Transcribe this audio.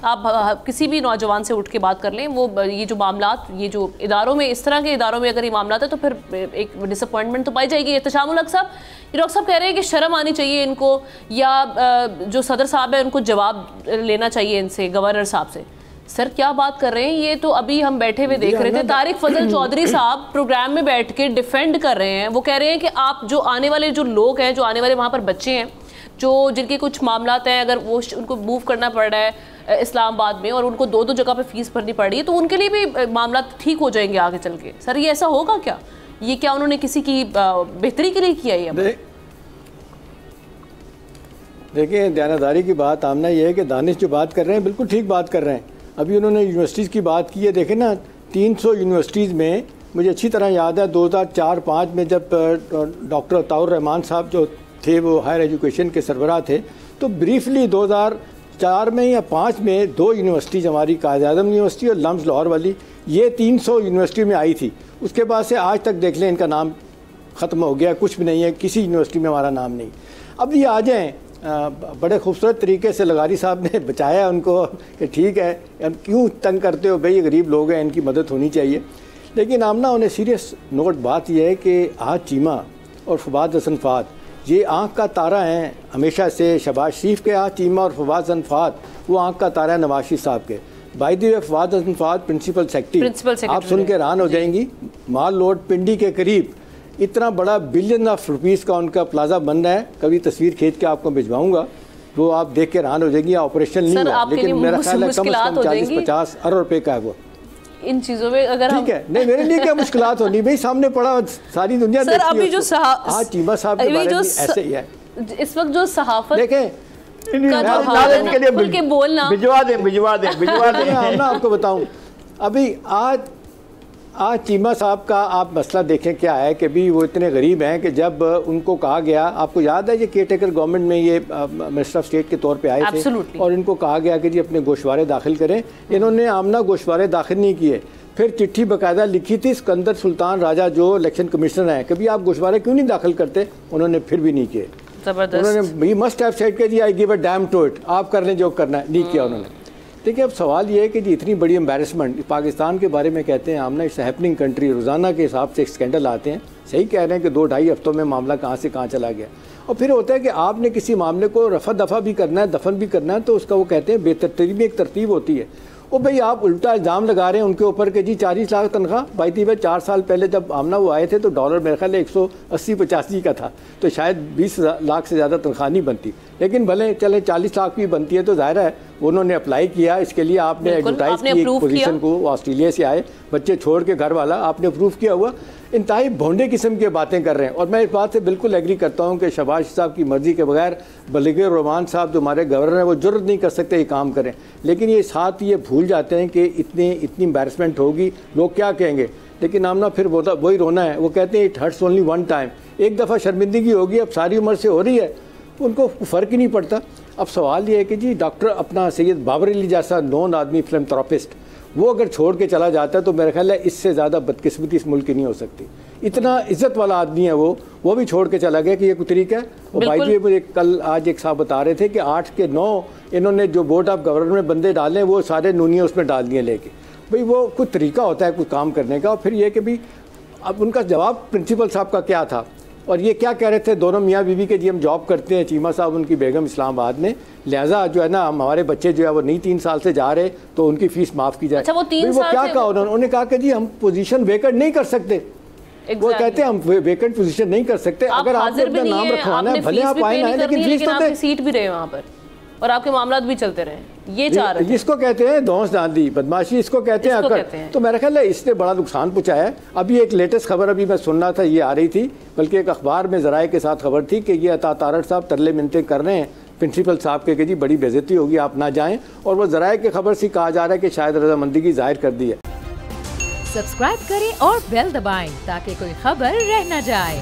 आप किसी भी नौजवान से उठ के बात कर लें, वो ये जो मामलात, ये जो इदारों में, इस तरह के इदारों में अगर ये मामलात है तो फिर एक डिसअपॉइंटमेंट तो पाई जाएगी। एहतशामुल हक साहब, ये डॉक्टर साहब कह रहे हैं कि शर्म आनी चाहिए इनको, या जो सदर साहब है उनको जवाब लेना चाहिए इनसे, गवर्नर साहब से। सर क्या बात कर रहे हैं, ये तो अभी हम बैठे हुए देख रहे थे, तारिक फजल चौधरी साहब प्रोग्राम में बैठ के डिफेंड कर रहे हैं। वो कह रहे हैं कि आप जो आने वाले जो लोग हैं, जो आने वाले वहाँ पर बच्चे हैं, जो जिनके कुछ मामलात हैं, अगर वो उनको मूव करना पड़ रहा है इस्लामाबाद में और उनको दो दो जगह पे फीस भरनी पड़ रही है, तो उनके लिए भी मामला ठीक हो जाएंगे आगे चल के। सर ये ऐसा होगा क्या? ये क्या उन्होंने किसी की बेहतरी के लिए किया है? देखिए, दयानतदारी की बात आमना ये है कि दानिश जो बात कर रहे हैं बिल्कुल ठीक बात कर रहे हैं। अभी उन्होंने यूनिवर्सिटीज़ की बात की है। देखें ना, 300 यूनिवर्सिटीज़ में मुझे अच्छी तरह याद है 2004-05 में जब डॉक्टर अताउर रहमान साहब जो थे वो हायर एजुकेशन के सरबराह थे, तो ब्रीफली 2004 में या 5 में 2 यूनिवर्सिटीज़ हमारी, कायद-ए-आज़म यूनिवर्सिटी और लम्स लाहौर वाली, ये 300 यूनिवर्सिटी में आई थी। उसके बाद से आज तक देख लें इनका नाम ख़त्म हो गया, कुछ भी नहीं है, किसी यूनिवर्सिटी में हमारा नाम नहीं। अब ये आ जाएँ, बड़े खूबसूरत तरीके से लगारी साहब ने बचाया उनको कि ठीक है, अब क्यों तंग करते हो भाई, ये गरीब लोग हैं, इनकी मदद होनी चाहिए। लेकिन आमना उन्हें सीरियस नोट बात यह है कि आज चीमा और फवाद हसन फाद ये आँख का तारा हैं हमेशा से। शहबाज शरीफ के आज चीमा और फवाद हसन फाद वो आँख का तारा है नवाज शरीफ साहब के। By the way, Fawad Hasan फाद प्रिंसिपल सेक्रेटरी, आप सुन के हैरान हो जाएंगी, माल रोड पिंडी के करीब इतना बड़ा $billion ऑफ रुपीज़ का उनका प्लाजा बन रहा है। कभी तस्वीर खींच के आपको भिजवाऊंगा, वो आप देख के हैरान हो जाएंगी। ऑपरेशन नहीं हुआ, लेकिन मेरा ख्याल है कम से कम 40-50 अरब रुपए का है वो। इन चीज़ों में अगर ठीक है, नहीं मेरे लिए क्या मुश्किलात होनी भाई, सामने पड़ा, सारी दुनिया सर अभी जो चीमा साहब के बारे में ऐसे ही है इस वक्त जो सहाफत देखें के बोलना, भिजवा दें आपको बताऊं। अभी आज चीमा साहब का आप मसला देखें क्या है कि भी वो इतने गरीब हैं कि जब उनको कहा गया, आपको याद है ये केयर टेकर गवर्नमेंट में ये मिनिस्टर ऑफ स्टेट के तौर पे आए थे और इनको कहा गया कि जी अपने गोशवारे दाखिल करें। इन्होंने आमना गोशवारे दाखिल नहीं किए, फिर चिट्ठी बाकायदा लिखी थी सिकंदर सुल्तान राजा जो इलेक्शन कमिश्नर हैं, कभी आप गोशवारे क्यों नहीं दाखिल करते, उन्होंने फिर भी नहीं किए। उन्होंने वी मस्ट हैव सेड कि जी I give a damn to it, आप कर लें जो करना है, नहीं किया उन्होंने। देखिए अब सवाल ये है कि जी इतनी बड़ी एम्बेरसमेंट पाकिस्तान के बारे में कहते हैं आमना, इट्स हैपनिंग कंट्री, रोज़ाना के हिसाब से स्कैंडल आते हैं। सही कह रहे हैं कि 2-2.5 हफ्तों में मामला कहाँ से कहाँ चला गया। और फिर होता है कि आपने किसी मामले को रफा दफा भी करना है, दफन भी करना है, तो उसका वो कहते हैं बेतरतीबी एक तरतीब होती है। वो भाई आप उल्टा इल्ज़ाम लगा रहे हैं उनके ऊपर कि जी 40 लाख तनख्वाह। भाई थी 4 साल पहले जब आमना वो आए थे तो डॉलर मेरे ख्याल 180-85 का था, तो शायद 20 लाख से ज़्यादा तनख्वाह नहीं बनती। लेकिन भले चले 40 लाख भी बनती है तो ज़ाहिर है उन्होंने अप्लाई किया, इसके लिए आपने एडवर्टाइज की एक पोजीशन को, ऑस्ट्रेलिया से आए बच्चे छोड़ के घर वाला, आपने अप्रूव किया हुआ। इंतहाई भोंडे किस्म की बातें कर रहे हैं। और मैं इस बात से बिल्कुल एग्री करता हूँ कि शहबाज साहब की मर्ज़ी के बगैर बलगीर रहमान साहब जो हमारे गवर्नर हैं वो जुर्रत नहीं कर सकते ये काम करें। लेकिन ये साथ ये भूल जाते हैं कि इतनी एम्बैरसमेंट होगी, लोग क्या कहेंगे। लेकिन आमना फिर वही रोना है, वो कहते हैं it hurts only one time, एक दफ़ा शर्मिंदगी होगी, अब सारी उम्र से हो रही है, उनको फ़र्क ही नहीं पड़ता। अब सवाल ये है कि जी डॉक्टर अपना सैयद बाबर अली जैसा नॉन आदमी फिलंथ्रोपिस्ट वो अगर छोड़ के चला जाता है तो मेरा ख्याल है इससे ज़्यादा बदकिस्मती इस मुल्क की नहीं हो सकती। इतना इज्जत वाला आदमी है वो भी छोड़ के चला गया कि ये कोई तरीका है। और भाई जी मुझे कल आज एक साहब बता रहे थे कि 8 के 9 इन्होंने जो बोर्ड ऑफ गवर्नर में बंदे डाले वो सारे नूनिया उसमें डाल दिए लेके। भाई वो कुछ तरीका होता है कुछ काम करने का। और फिर ये कि भाई अब उनका जवाब प्रिंसिपल साहब का क्या था और ये क्या कह रहे थे, दोनों मियाँ बीवी के जी हम जॉब करते हैं, चीमा साहब उनकी बेगम इस्लामाबाद में, लिहाजा जो है ना हमारे बच्चे जो है वो नहीं 3 साल से जा रहे तो उनकी फीस माफ़ की जाए। अच्छा, वो क्या कहा उन्होंने कहा कि जी हम पोजीशन वेकेंट नहीं कर सकते। वो कहते हैं हम वेकेंट पोजीशन नहीं कर सकते, अगर आपने अपना नाम रखवाना है भले आप आए ना, लेकिन फीस तो सीट भी रहे वहाँ पर और आपके मामला भी चलते रहे, ये चाह रहे हैं। इसको कहते हैं धौंस दांदी बदमाशी, इसको कहते हैं अकड़। तो मेरा ख्याल है इसने बड़ा नुकसान पहुंचाया है। अभी एक लेटेस्ट खबर अभी मैं सुन रहा था, ये आ रही थी बल्कि एक अखबार में ज़राए के साथ खबर थी कि ये अता तारड़ साहब तरले मिन्नतें कर रहे हैं प्रिंसिपल साहब के कि जी बड़ी बेइज्जती होगी आप ना जाएं। और वो ज़राए की खबर से कहा जा रहा है कि शायद रजामंदी की जाहिर कर दी है। सब्सक्राइब करें और बेल दबाएं ताकि कोई खबर रह न जाए।